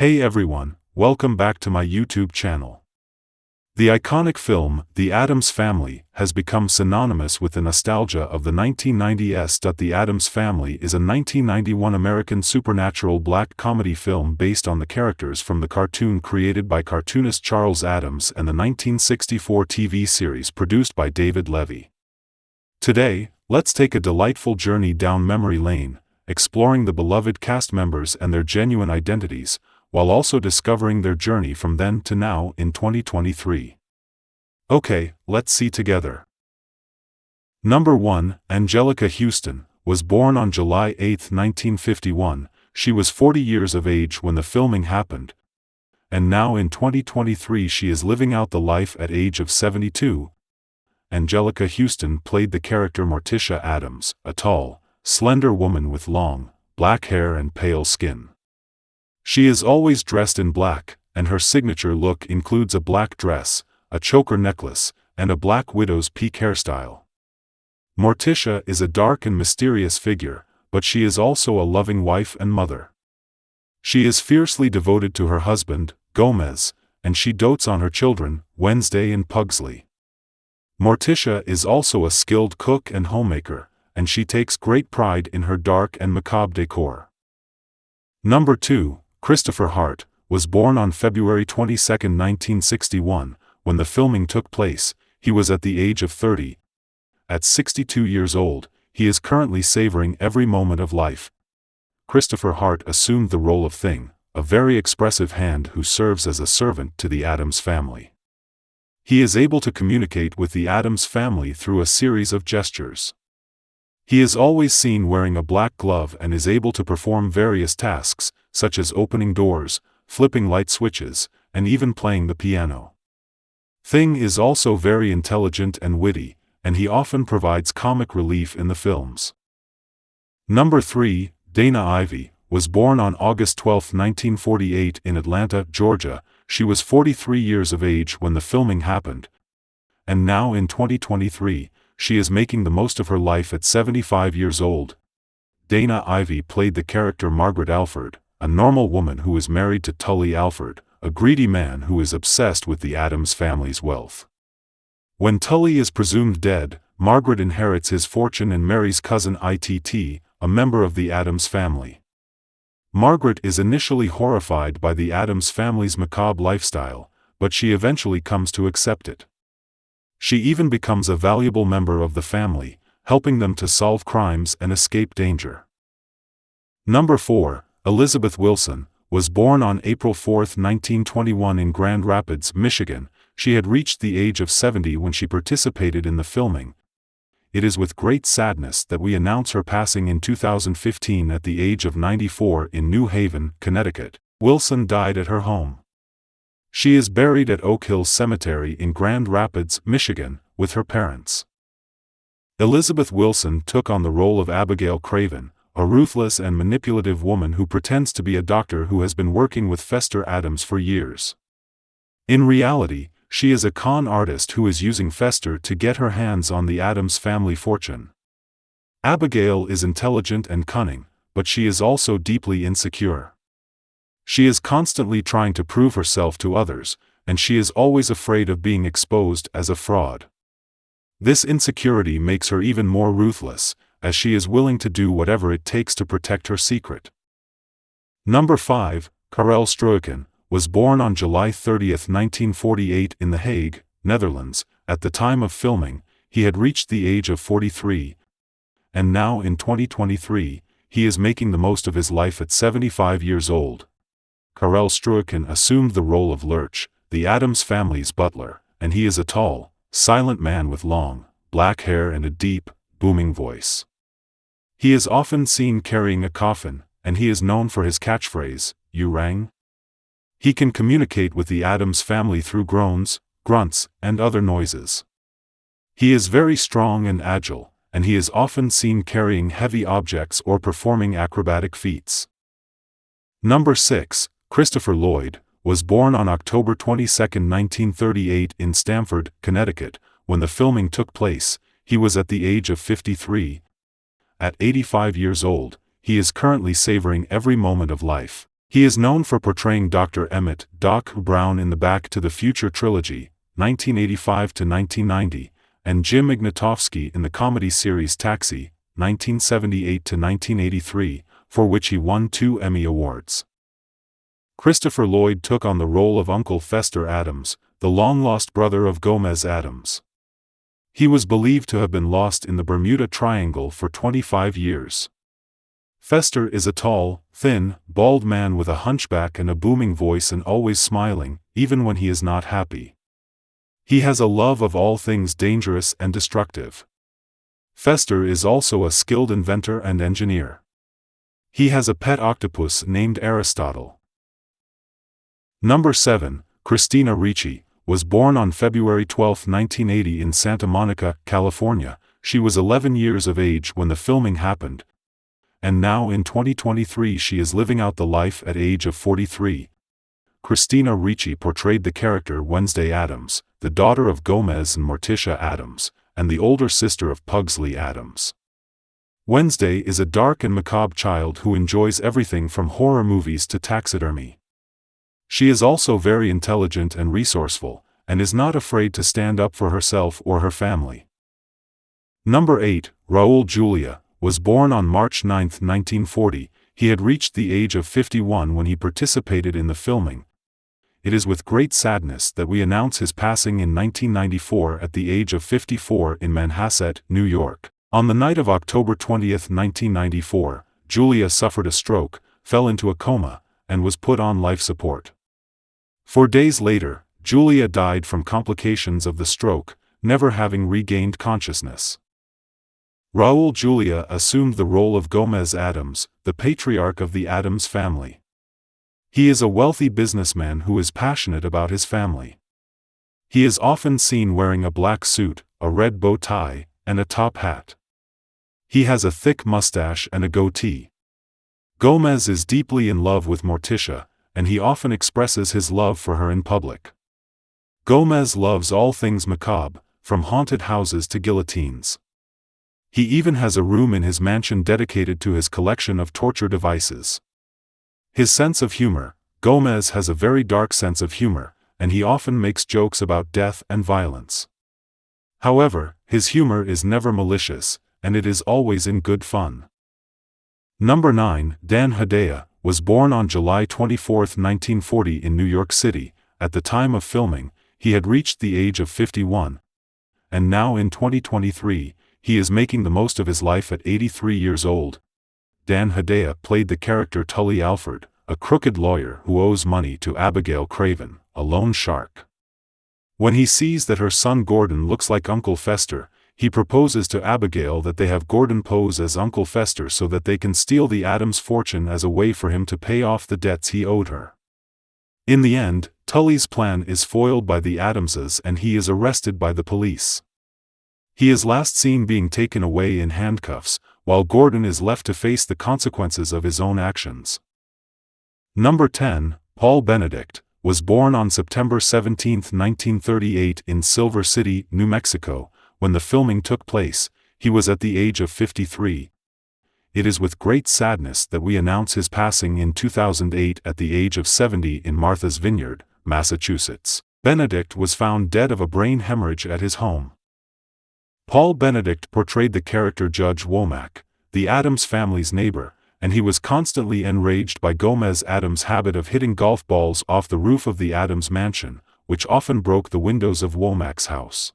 Hey everyone, welcome back to my YouTube channel. The iconic film, The Addams Family, has become synonymous with the nostalgia of the 1990s. The Addams Family is a 1991 American supernatural black comedy film based on the characters from the cartoon created by cartoonist Charles Addams and the 1964 TV series produced by David Levy. Today, let's take a delightful journey down memory lane, exploring the beloved cast members and their genuine identities, while also discovering their journey from then to now in 2023. Okay, let's see together. Number 1, Angelica Houston, was born on July 8, 1951. She was 40 years of age when the filming happened. And now in 2023 she is living out the life at age of 72. Angelica Houston played the character Morticia Addams, a tall, slender woman with long, black hair and pale skin. She is always dressed in black, and her signature look includes a black dress, a choker necklace, and a black widow's peak hairstyle. Morticia is a dark and mysterious figure, but she is also a loving wife and mother. She is fiercely devoted to her husband, Gomez, and she dotes on her children, Wednesday and Pugsley. Morticia is also a skilled cook and homemaker, and she takes great pride in her dark and macabre decor. Number 2, Christopher Hart, was born on February 22, 1961. When the filming took place, he was at the age of 30. At 62 years old, he is currently savoring every moment of life. Christopher Hart assumed the role of Thing, a very expressive hand who serves as a servant to the Addams family. He is able to communicate with the Addams family through a series of gestures. He is always seen wearing a black glove and is able to perform various tasks, such as opening doors, flipping light switches, and even playing the piano. Thing is also very intelligent and witty, and he often provides comic relief in the films. Number 3, Dana Ivey, was born on August 12, 1948 in Atlanta, Georgia. She was 43 years of age when the filming happened. And now in 2023, she is making the most of her life at 75 years old. Dana Ivey played the character Margaret Alford, a normal woman who is married to Tully Alford, a greedy man who is obsessed with the Addams family's wealth. When Tully is presumed dead, Margaret inherits his fortune and marries cousin Itt, a member of the Addams family. Margaret is initially horrified by the Addams family's macabre lifestyle, but she eventually comes to accept it. She even becomes a valuable member of the family, helping them to solve crimes and escape danger. Number 4, Elizabeth Wilson, was born on April 4, 1921 in Grand Rapids, Michigan. She had reached the age of 70 when she participated in the filming. It is with great sadness that we announce her passing in 2015 at the age of 94 in New Haven, Connecticut. Wilson died at her home. She is buried at Oak Hill Cemetery in Grand Rapids, Michigan, with her parents. Elizabeth Wilson took on the role of Abigail Craven, a ruthless and manipulative woman who pretends to be a doctor who has been working with Fester Addams for years. In reality, she is a con artist who is using Fester to get her hands on the Addams family fortune. Abigail is intelligent and cunning, but she is also deeply insecure. She is constantly trying to prove herself to others, and she is always afraid of being exposed as a fraud. This insecurity makes her even more ruthless, as she is willing to do whatever it takes to protect her secret. Number 5, Karel Stroken, was born on July 30, 1948 in The Hague, Netherlands. At the time of filming, he had reached the age of 43. And now in 2023, he is making the most of his life at 75 years old. Karel Stroken assumed the role of Lurch, the Addams family's butler, and he is a tall, silent man with long, black hair and a deep, booming voice. He is often seen carrying a coffin, and he is known for his catchphrase, "You rang?" He can communicate with the Addams family through groans, grunts, and other noises. He is very strong and agile, and he is often seen carrying heavy objects or performing acrobatic feats. Number 6, Christopher Lloyd, was born on October 22, 1938 in Stamford, Connecticut. When the filming took place, he was at the age of 53. At 85 years old, he is currently savoring every moment of life. He is known for portraying Dr. Emmett Doc Brown in the Back to the Future trilogy, 1985 to 1990, and Jim Ignatowski in the comedy series Taxi, 1978 to 1983, for which he won 2 Emmy Awards. Christopher Lloyd took on the role of Uncle Fester Addams, the long-lost brother of Gomez Addams. He was believed to have been lost in the Bermuda Triangle for 25 years. Fester is a tall, thin, bald man with a hunchback and a booming voice and always smiling, even when he is not happy. He has a love of all things dangerous and destructive. Fester is also a skilled inventor and engineer. He has a pet octopus named Aristotle. Number 7, Christina Ricci, was born on February 12, 1980 in Santa Monica, California. She was 11 years of age when the filming happened, and now in 2023 she is living out the life at age of 43. Christina Ricci portrayed the character Wednesday Addams, the daughter of Gomez and Morticia Addams, and the older sister of Pugsley Addams. Wednesday is a dark and macabre child who enjoys everything from horror movies to taxidermy. She is also very intelligent and resourceful, and is not afraid to stand up for herself or her family. Number 8, Raul Julia, was born on March 9, 1940. He had reached the age of 51 when he participated in the filming. It is with great sadness that we announce his passing in 1994 at the age of 54 in Manhasset, New York. On the night of October 20, 1994, Julia suffered a stroke, fell into a coma, and was put on life support. 4 days later, Julia died from complications of the stroke, never having regained consciousness. Raul Julia assumed the role of Gomez Addams, the patriarch of the Addams family. He is a wealthy businessman who is passionate about his family. He is often seen wearing a black suit, a red bow tie, and a top hat. He has a thick mustache and a goatee. Gomez is deeply in love with Morticia, and he often expresses his love for her in public. Gomez loves all things macabre, from haunted houses to guillotines. He even has a room in his mansion dedicated to his collection of torture devices. His sense of humor: Gomez has a very dark sense of humor, and he often makes jokes about death and violence. However, his humor is never malicious, and it is always in good fun. Number 9, Dan Hedaya, was born on July 24, 1940 in New York City. At the time of filming, he had reached the age of 51. And now in 2023, he is making the most of his life at 83 years old. Dan Hedaya played the character Tully Alford, a crooked lawyer who owes money to Abigail Craven, a loan shark. When he sees that her son Gordon looks like Uncle Fester, he proposes to Abigail that they have Gordon pose as Uncle Fester so that they can steal the Addams fortune as a way for him to pay off the debts he owed her. In the end, Tully's plan is foiled by the Addamses and he is arrested by the police. He is last seen being taken away in handcuffs, while Gordon is left to face the consequences of his own actions. Number 10, Paul Benedict, was born on September 17, 1938 in Silver City, New Mexico. When the filming took place, he was at the age of 53. It is with great sadness that we announce his passing in 2008 at the age of 70 in Martha's Vineyard, Massachusetts. Benedict was found dead of a brain hemorrhage at his home. Paul Benedict portrayed the character Judge Womack, the Addams family's neighbor, and he was constantly enraged by Gomez Addams' habit of hitting golf balls off the roof of the Addams mansion, which often broke the windows of Womack's house.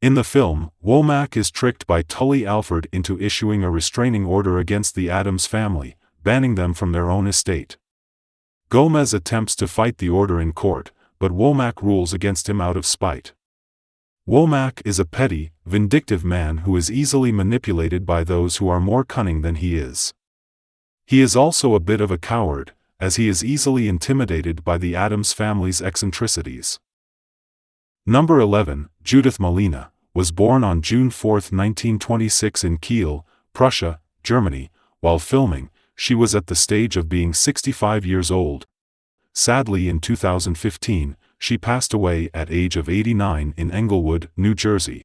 In the film, Womack is tricked by Tully Alford into issuing a restraining order against the Addams family, banning them from their own estate. Gomez attempts to fight the order in court, but Womack rules against him out of spite. Womack is a petty, vindictive man who is easily manipulated by those who are more cunning than he is. He is also a bit of a coward, as he is easily intimidated by the Addams family's eccentricities. Number 11, Judith Molina, was born on June 4, 1926 in Kiel, Prussia, Germany. While filming, she was at the stage of being 65 years old. Sadly, in 2015, she passed away at age of 89 in Englewood, New Jersey.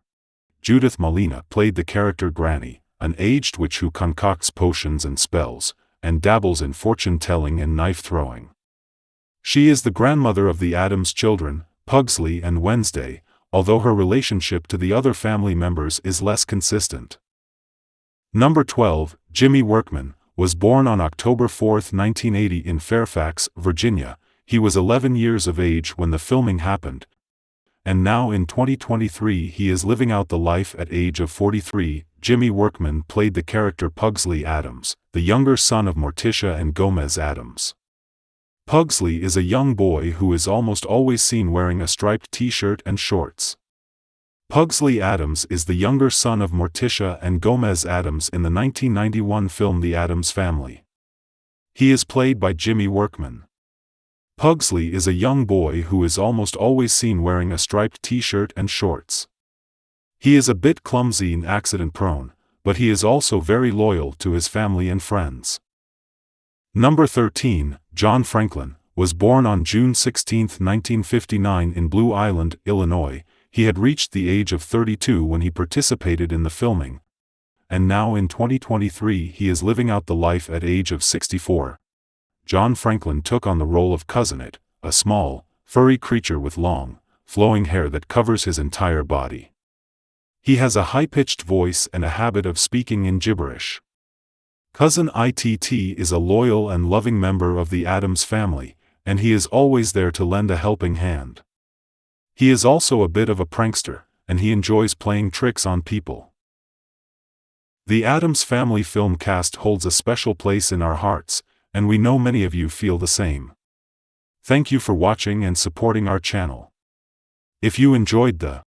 Judith Molina played the character Granny, an aged witch who concocts potions and spells, and dabbles in fortune-telling and knife-throwing. She is the grandmother of the Addams children, Pugsley and Wednesday, although her relationship to the other family members is less consistent. Number 12, Jimmy Workman, was born on October 4, 1980 in Fairfax, Virginia. He was 11 years of age when the filming happened, and now in 2023 he is living out the life at age of 43. Jimmy Workman played the character Pugsley Addams, the younger son of Morticia and Gomez Addams. Pugsley is a young boy who is almost always seen wearing a striped t-shirt and shorts. Pugsley Addams is the younger son of Morticia and Gomez Addams in the 1991 film The Addams Family. He is played by Jimmy Workman. Pugsley is a young boy who is almost always seen wearing a striped t-shirt and shorts. He is a bit clumsy and accident-prone, but he is also very loyal to his family and friends. Number 13, John Franklin, was born on June 16, 1959 in Blue Island, Illinois. He had reached the age of 32 when he participated in the filming, and now in 2023 he is living out the life at age of 64. John Franklin took on the role of Cousinet, a small, furry creature with long, flowing hair that covers his entire body. He has a high-pitched voice and a habit of speaking in gibberish. Cousin Itt is a loyal and loving member of the Addams family, and he is always there to lend a helping hand. He is also a bit of a prankster, and he enjoys playing tricks on people. The Addams Family film cast holds a special place in our hearts, and we know many of you feel the same. Thank you for watching and supporting our channel. If you enjoyed the